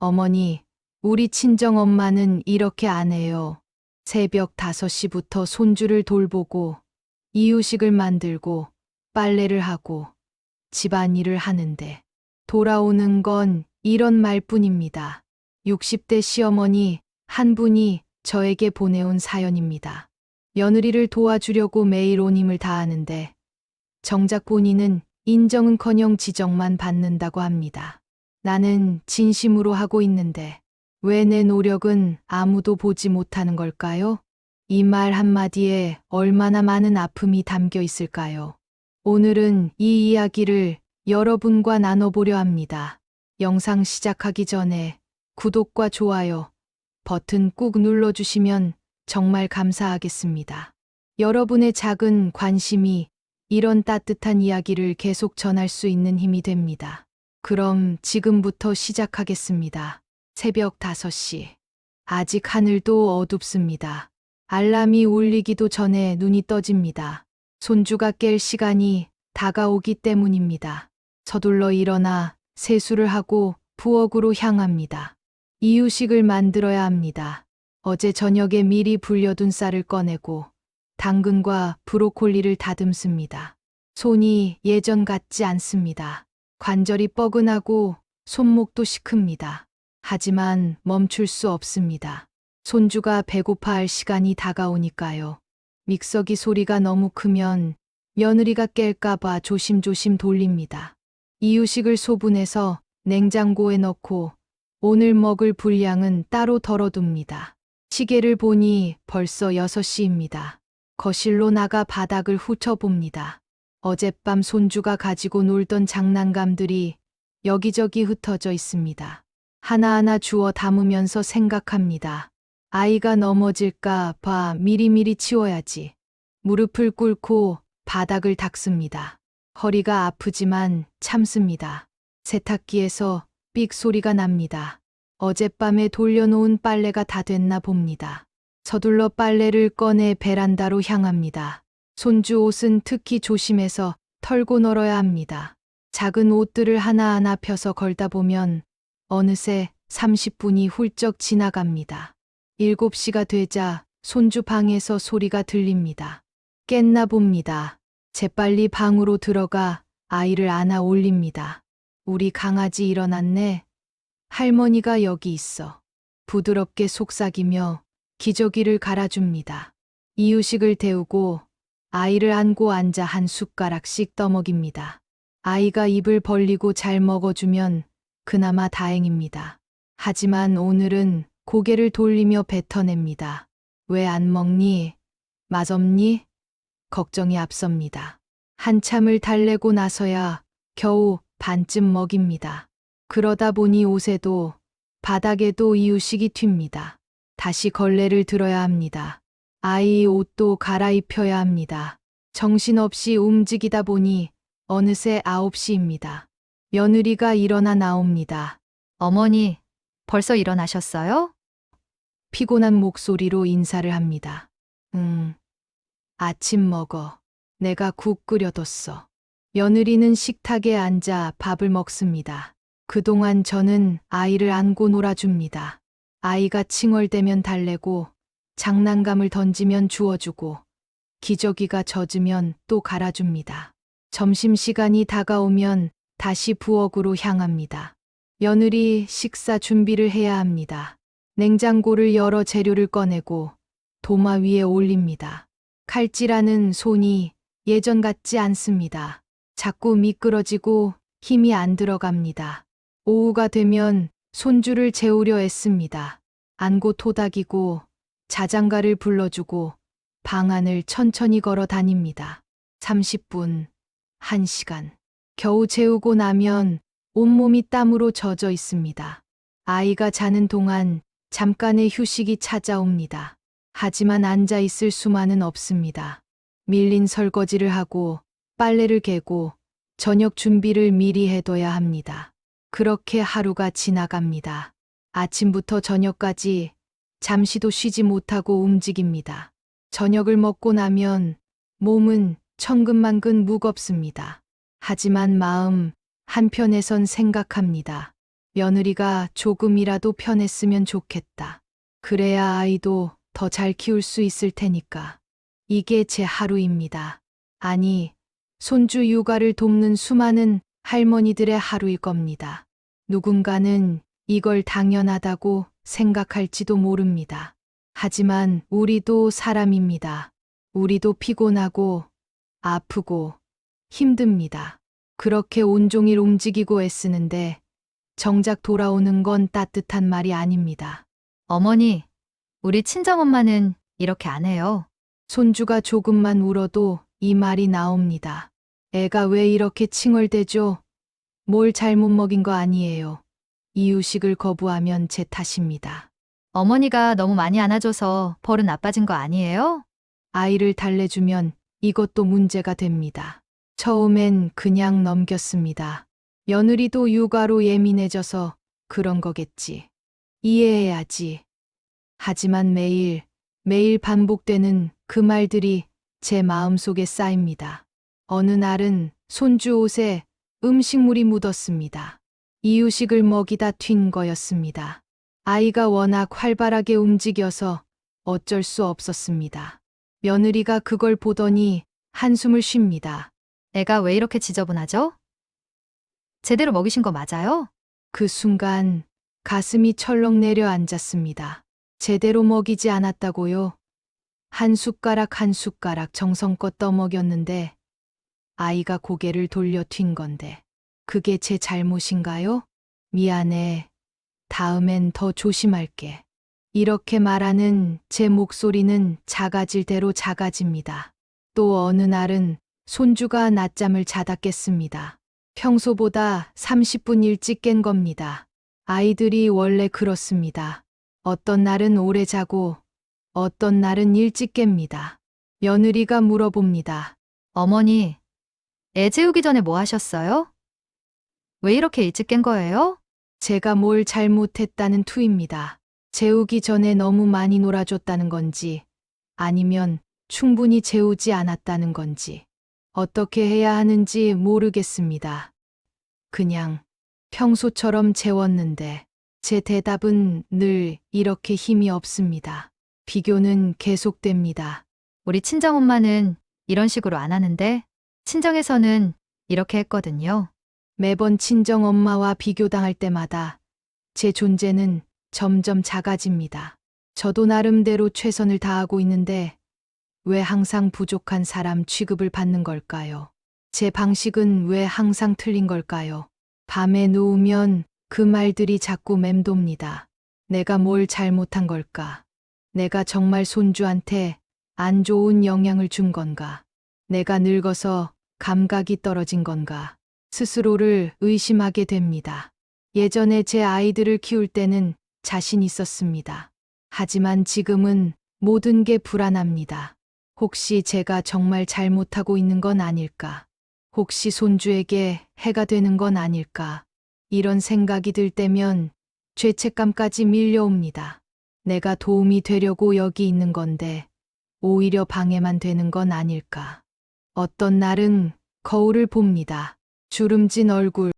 어머니, 우리 친정엄마는 이렇게 안 해요. 새벽 5시부터 손주를 돌보고 이유식을 만들고 빨래를 하고 집안일을 하는데 돌아오는 건 이런 말뿐입니다. 60대 시어머니 한 분이 저에게 보내온 사연입니다. 며느리를 도와주려고 매일 온 힘을 다하는데 정작 본인은 인정은커녕 지적만 받는다고 합니다. 나는 진심으로 하고 있는데 왜 내 노력은 아무도 보지 못하는 걸까요? 이 말 한마디에 얼마나 많은 아픔이 담겨 있을까요? 오늘은 이 이야기를 여러분과 나눠보려 합니다. 영상 시작하기 전에 구독과 좋아요 버튼 꾹 눌러주시면 정말 감사하겠습니다. 여러분의 작은 관심이 이런 따뜻한 이야기를 계속 전할 수 있는 힘이 됩니다. 그럼 지금부터 시작하겠습니다. 새벽 5시. 아직 하늘도 어둡습니다. 알람이 울리기도 전에 눈이 떠집니다. 손주가 깰 시간이 다가오기 때문입니다. 서둘러 일어나 세수를 하고 부엌으로 향합니다. 이유식을 만들어야 합니다. 어제 저녁에 미리 불려둔 쌀을 꺼내고 당근과 브로콜리를 다듬습니다. 손이 예전 같지 않습니다. 관절이 뻐근하고 손목도 시큽니다. 하지만 멈출 수 없습니다. 손주가 배고파할 시간이 다가오니까요. 믹서기 소리가 너무 크면 며느리가 깰까봐 조심조심 돌립니다. 이유식을 소분해서 냉장고에 넣고 오늘 먹을 분량은 따로 덜어둡니다. 시계를 보니 벌써 6시입니다. 거실로 나가 바닥을 훑어봅니다. 어젯밤 손주가 가지고 놀던 장난감들이 여기저기 흩어져 있습니다. 하나하나 주워 담으면서 생각합니다. 아이가 넘어질까 봐 미리미리 치워야지. 무릎을 꿇고 바닥을 닦습니다. 허리가 아프지만 참습니다. 세탁기에서 삑 소리가 납니다. 어젯밤에 돌려놓은 빨래가 다 됐나 봅니다. 서둘러 빨래를 꺼내 베란다로 향합니다. 손주 옷은 특히 조심해서 털고 널어야 합니다. 작은 옷들을 하나하나 펴서 걸다 보면 어느새 30분이 훌쩍 지나갑니다. 7시가 되자 손주 방에서 소리가 들립니다. 깼나 봅니다. 재빨리 방으로 들어가 아이를 안아 올립니다. 우리 강아지 일어났네. 할머니가 여기 있어. 부드럽게 속삭이며 기저귀를 갈아줍니다. 이유식을 데우고 아이를 안고 앉아 한 숟가락씩 떠먹입니다. 아이가 입을 벌리고 잘 먹어주면 그나마 다행입니다. 하지만 오늘은 고개를 돌리며 뱉어냅니다. 왜 안 먹니? 맛없니? 걱정이 앞섭니다. 한참을 달래고 나서야 겨우 반쯤 먹입니다. 그러다 보니 옷에도 바닥에도 이유식이 튑니다. 다시 걸레를 들어야 합니다. 아이 옷도 갈아입혀야 합니다. 정신없이 움직이다 보니 어느새 9시입니다. 며느리가 일어나 나옵니다. 어머니, 벌써 일어나셨어요? 피곤한 목소리로 인사를 합니다. 아침 먹어. 내가 국 끓여뒀어. 며느리는 식탁에 앉아 밥을 먹습니다. 그동안 저는 아이를 안고 놀아줍니다. 아이가 칭얼대면 달래고 장난감을 던지면 주워주고 기저귀가 젖으면 또 갈아줍니다. 점심시간이 다가오면 다시 부엌으로 향합니다. 며느리 식사 준비를 해야 합니다. 냉장고를 열어 재료를 꺼내고 도마 위에 올립니다. 칼질하는 손이 예전 같지 않습니다. 자꾸 미끄러지고 힘이 안 들어갑니다. 오후가 되면 손주를 재우려 애씁니다. 안고 토닥이고 자장가를 불러주고 방 안을 천천히 걸어 다닙니다. 30분, 1시간. 겨우 재우고 나면 온몸이 땀으로 젖어 있습니다. 아이가 자는 동안 잠깐의 휴식이 찾아옵니다. 하지만 앉아 있을 수만은 없습니다. 밀린 설거지를 하고 빨래를 개고 저녁 준비를 미리 해둬야 합니다. 그렇게 하루가 지나갑니다. 아침부터 저녁까지 잠시도 쉬지 못하고 움직입니다. 저녁을 먹고 나면 몸은 천근만근 무겁습니다. 하지만 마음 한편에선 생각합니다. 며느리가 조금이라도 편했으면 좋겠다. 그래야 아이도 더 잘 키울 수 있을 테니까. 이게 제 하루입니다. 아니, 손주 육아를 돕는 수많은 할머니들의 하루일 겁니다. 누군가는 이걸 당연하다고 생각할지도 모릅니다. 하지만 우리도 사람입니다. 우리도 피곤하고 아프고 힘듭니다. 그렇게 온종일 움직이고 애쓰는데 정작 돌아오는 건 따뜻한 말이 아닙니다. 어머니, 우리 친정엄마는 이렇게 안 해요. 손주가 조금만 울어도 이 말이 나옵니다. 애가 왜 이렇게 칭얼대죠? 뭘 잘못 먹인 거 아니에요. 이유식을 거부하면 제 탓입니다. 어머니가 너무 많이 안아줘서 벌은 나빠진 거 아니에요? 아이를 달래주면 이것도 문제가 됩니다. 처음엔 그냥 넘겼습니다. 며느리도 육아로 예민해져서 그런 거겠지. 이해해야지. 하지만 매일 반복되는 그 말들이 제 마음속에 쌓입니다. 어느 날은 손주 옷에 음식물이 묻었습니다. 이유식을 먹이다 튄 거였습니다. 아이가 워낙 활발하게 움직여서 어쩔 수 없었습니다. 며느리가 그걸 보더니 한숨을 쉽니다. 애가 왜 이렇게 지저분하죠? 제대로 먹이신 거 맞아요? 그 순간 가슴이 철렁 내려앉았습니다. 제대로 먹이지 않았다고요? 한 숟가락 한 숟가락 정성껏 떠먹였는데 아이가 고개를 돌려 튄 건데 그게 제 잘못인가요? 미안해. 다음엔 더 조심할게. 이렇게 말하는 제 목소리는 작아질 대로 작아집니다. 또 어느 날은 손주가 낮잠을 자다 깼습니다. 평소보다 30분 일찍 깬 겁니다. 아이들이 원래 그렇습니다. 어떤 날은 오래 자고 어떤 날은 일찍 깹니다. 며느리가 물어봅니다. 어머니, 애 재우기 전에 뭐 하셨어요? 왜 이렇게 일찍 깬 거예요? 제가 뭘 잘못했다는 투입니다. 재우기 전에 너무 많이 놀아줬다는 건지 아니면 충분히 재우지 않았다는 건지 어떻게 해야 하는지 모르겠습니다. 그냥 평소처럼 재웠는데 제 대답은 늘 이렇게 힘이 없습니다. 비교는 계속됩니다. 우리 친정엄마는 이런 식으로 안 하는데 친정에서는 이렇게 했거든요. 매번 친정 엄마와 비교당할 때마다 제 존재는 점점 작아집니다. 저도 나름대로 최선을 다하고 있는데 왜 항상 부족한 사람 취급을 받는 걸까요? 제 방식은 왜 항상 틀린 걸까요? 밤에 누우면 그 말들이 자꾸 맴돕니다. 내가 뭘 잘못한 걸까? 내가 정말 손주한테 안 좋은 영향을 준 건가? 내가 늙어서 감각이 떨어진 건가? 스스로를 의심하게 됩니다. 예전에 제 아이들을 키울 때는 자신 있었습니다. 하지만 지금은 모든 게 불안합니다. 혹시 제가 정말 잘못하고 있는 건 아닐까? 혹시 손주에게 해가 되는 건 아닐까? 이런 생각이 들 때면 죄책감까지 밀려옵니다. 내가 도움이 되려고 여기 있는 건데 오히려 방해만 되는 건 아닐까? 어떤 날은 거울을 봅니다. 주름진 얼굴,